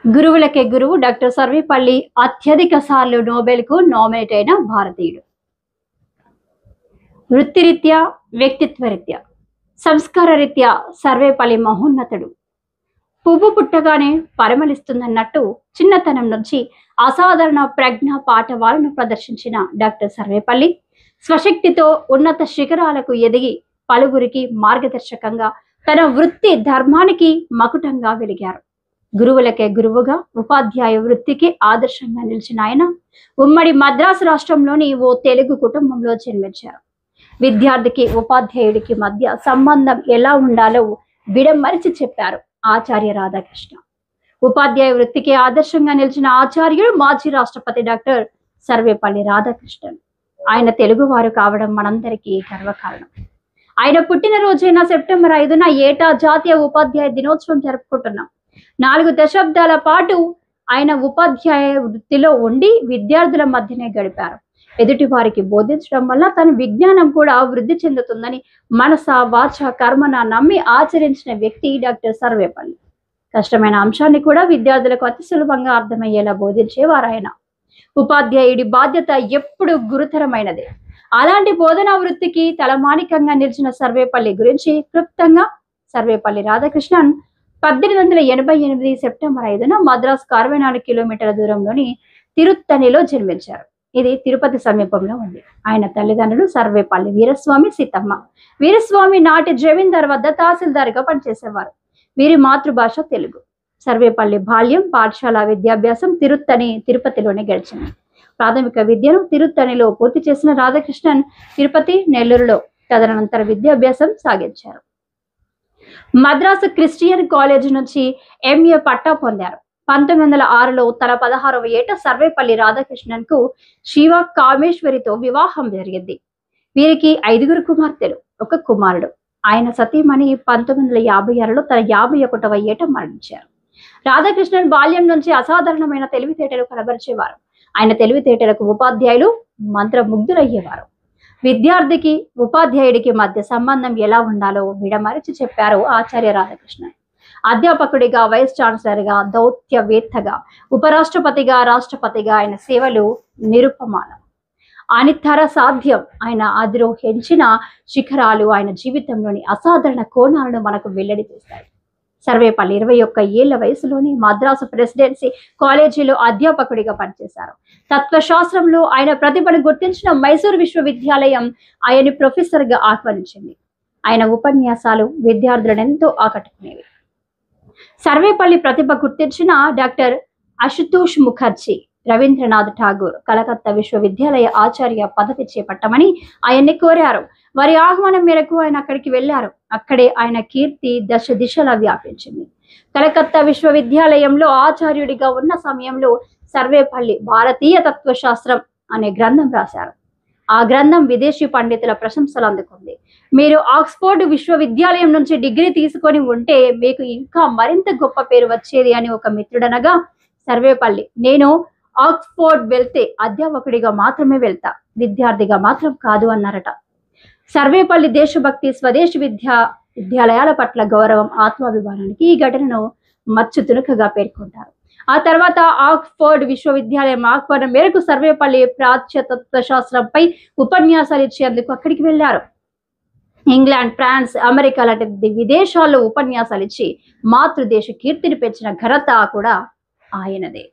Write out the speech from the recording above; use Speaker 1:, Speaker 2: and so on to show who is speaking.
Speaker 1: గురువులకే గురువు డాక్టర్ సర్వేపల్లి అత్యధిక సార్లు నోబెల్ కు నామినేట్ అయిన భారతీయుడు. వృత్తిరీత్యా, వ్యక్తిత్వరీత్యా, సంస్కార రీత్యా సర్వేపల్లి మహోన్నతుడు. పువ్వు పుట్టగానే పరిమళిస్తుందన్నట్టు చిన్నతనం నుంచి అసాధారణ ప్రజ్ఞ పాఠవాలను ప్రదర్శించిన డాక్టర్ సర్వేపల్లి స్వశక్తితో ఉన్నత శిఖరాలకు ఎదిగి పలువురికి మార్గదర్శకంగా తన వృత్తి ధర్మానికి మకుటంగా వెలిగారు. గురువులకే గురువుగా ఉపాధ్యాయ వృత్తికి ఆదర్శంగా నిలిచిన ఆయన ఉమ్మడి మద్రాసు రాష్ట్రంలోని ఓ తెలుగు కుటుంబంలో జన్మించారు. విద్యార్థికి ఉపాధ్యాయుడికి మధ్య సంబంధం ఎలా ఉండాలో విడమరిచి చెప్పారు ఆచార్య రాధాకృష్ణ. ఉపాధ్యాయ వృత్తికి ఆదర్శంగా నిలిచిన ఆచార్యుడు మాజీ రాష్ట్రపతి డాక్టర్ సర్వేపల్లి రాధాకృష్ణన్. ఆయన తెలుగువారు కావడం మనందరికీ గర్వకారణం. ఆయన పుట్టినరోజైన సెప్టెంబర్ 5న ఏటా జాతీయ ఉపాధ్యాయ దినోత్సవం జరుపుకుంటున్నాం. 4 దశాబ్దాల పాటు ఆయన ఉపాధ్యాయ వృత్తిలో ఉండి విద్యార్థుల మధ్యనే గడిపారు. ఎదుటి వారికి బోధించడం వల్ల తన విజ్ఞానం కూడా వృద్ధి చెందుతుందని మనస వాచ కర్మన నమ్మి ఆచరించిన వ్యక్తి డాక్టర్ సర్వేపల్లి. కష్టమైన అంశాన్ని కూడా విద్యార్థులకు అతి సులభంగా అర్థమయ్యేలా బోధించేవారు ఆయన. ఉపాధ్యాయుడి బాధ్యత ఎప్పుడు గురుతరమైనదే. అలాంటి బోధనా వృత్తికి తలమానికంగా నిలిచిన సర్వేపల్లి గురించి క్లుప్తంగా సర్వేపల్లి రాధాకృష్ణన్ 1888 సెప్టెంబర్ 5న మద్రాసుకు 64 కిలోమీటర్ల దూరంలోని తిరుత్తణిలో జన్మించారు. ఇది తిరుపతి సమీపంలో ఉంది. ఆయన తల్లిదండ్రులు సర్వేపల్లి వీరస్వామి, సీతమ్మ. వీరస్వామి నాటి జమీందార్ వద్ద తహసీల్దార్గా పనిచేసేవారు. వీరి మాతృభాష తెలుగు. సర్వేపల్లి బాల్యం, పాఠశాల విద్యాభ్యాసం తిరుపతిలోనే గడిచింది. ప్రాథమిక విద్యను తిరుత్తణిలో పూర్తి చేసిన రాధాకృష్ణన్ తిరుపతి, నెల్లూరులో తదనంతర విద్యాభ్యాసం సాగించారు. మద్రాసు క్రిస్టియన్ కాలేజ్ నుంచి MA పట్టా పొందారు. 1906లో తన 16వ ఏట సర్వేపల్లి రాధాకృష్ణన్ కు శివ కామేశ్వరితో వివాహం జరిగింది. వీరికి 5 కుమార్తెలు, 1 కుమారుడు. ఆయన సతీమణి 1956లో తన 51వ ఏట మరణించారు. రాధాకృష్ణన్ బాల్యం నుంచి అసాధారణమైన తెలివితేటలు కనబరిచేవారు. ఆయన తెలివితేటలకు ఉపాధ్యాయులు మంత్రముగ్ధులయ్యేవారు. విద్యార్థికి ఉపాధ్యాయుడికి మధ్య సంబంధం ఎలా ఉండాలో విడమరిచి చెప్పారు ఆచార్య రాధాకృష్ణన్. అధ్యాపకుడిగా, వైస్ ఛాన్సలర్గా, దౌత్యవేత్తగా, ఉపరాష్ట్రపతిగా, రాష్ట్రపతిగా ఆయన సేవలు నిరుపమానం. అనితర సాధ్యం. ఆయన అధిరోహించిన శిఖరాలు ఆయన జీవితంలోని అసాధారణ కోణాలను మనకు వెల్లడి చేస్తాయి. సర్వేపల్లి 21 ఏళ్ల వయసులోని మద్రాసు ప్రెసిడెన్సీ కాలేజీలో అధ్యాపకుడిగా పనిచేశారు. తత్వశాస్త్రంలో ఆయన ప్రతిభను గుర్తించిన మైసూరు విశ్వవిద్యాలయం ఆయన్ని ప్రొఫెసర్గా ఆహ్వానించింది. ఆయన ఉపన్యాసాలు విద్యార్థులను ఎంతో ఆకట్టుకునేవి. సర్వేపల్లి ప్రతిభ గుర్తించిన డాక్టర్ అశుతోష్ ముఖర్జీ, రవీంద్రనాథ్ ఠాగూర్ కలకత్తా విశ్వవిద్యాలయ ఆచార్య పదవి చేపట్టమని ఆయన్ని కోరారు. వారి ఆహ్వానం మేరకు ఆయన అక్కడికి వెళ్లారు. అక్కడే ఆయన కీర్తి దశ దిశలా వ్యాపించింది. కలకత్తా విశ్వవిద్యాలయంలో ఆచార్యుడిగా ఉన్న సమయంలో సర్వేపల్లి భారతీయ తత్వశాస్త్రం అనే గ్రంథం రాశారు. ఆ గ్రంథం విదేశీ పండితుల ప్రశంసలు అందుకుంది. మీరు ఆక్స్ఫోర్డ్ విశ్వవిద్యాలయం నుంచి డిగ్రీ తీసుకొని ఉంటే మీకు ఇంకా మరింత గొప్ప పేరు వచ్చేది అని ఒక మిత్రుడనగా, సర్వేపల్లి నేను ఆక్స్ఫోర్డ్ వెళ్తే అధ్యాపకుడిగా మాత్రమే వెళ్తా, విద్యార్థిగా మాత్రం కాదు అన్నారట. సర్వేపల్లి దేశభక్తి, స్వదేశీ విద్యాలయాల పట్ల గౌరవం, ఆత్మాభిమానానికి ఈ ఘటనను మచ్చు తునకగా పేర్కొంటారు. ఆ తర్వాత ఆక్స్ఫోర్డ్ విశ్వవిద్యాలయం ఆహ్వానం మేరకు సర్వేపల్లి ప్రాచ్య తత్వశాస్త్రంపై ఉపన్యాసాలు ఇచ్చేందుకు అక్కడికి వెళ్లారు. ఇంగ్లాండ్, ఫ్రాన్స్, అమెరికా లాంటి విదేశాల్లో ఉపన్యాసాలు ఇచ్చి మాతృదేశ కీర్తిని పెంచిన ఘనత కూడా ఆయనదే.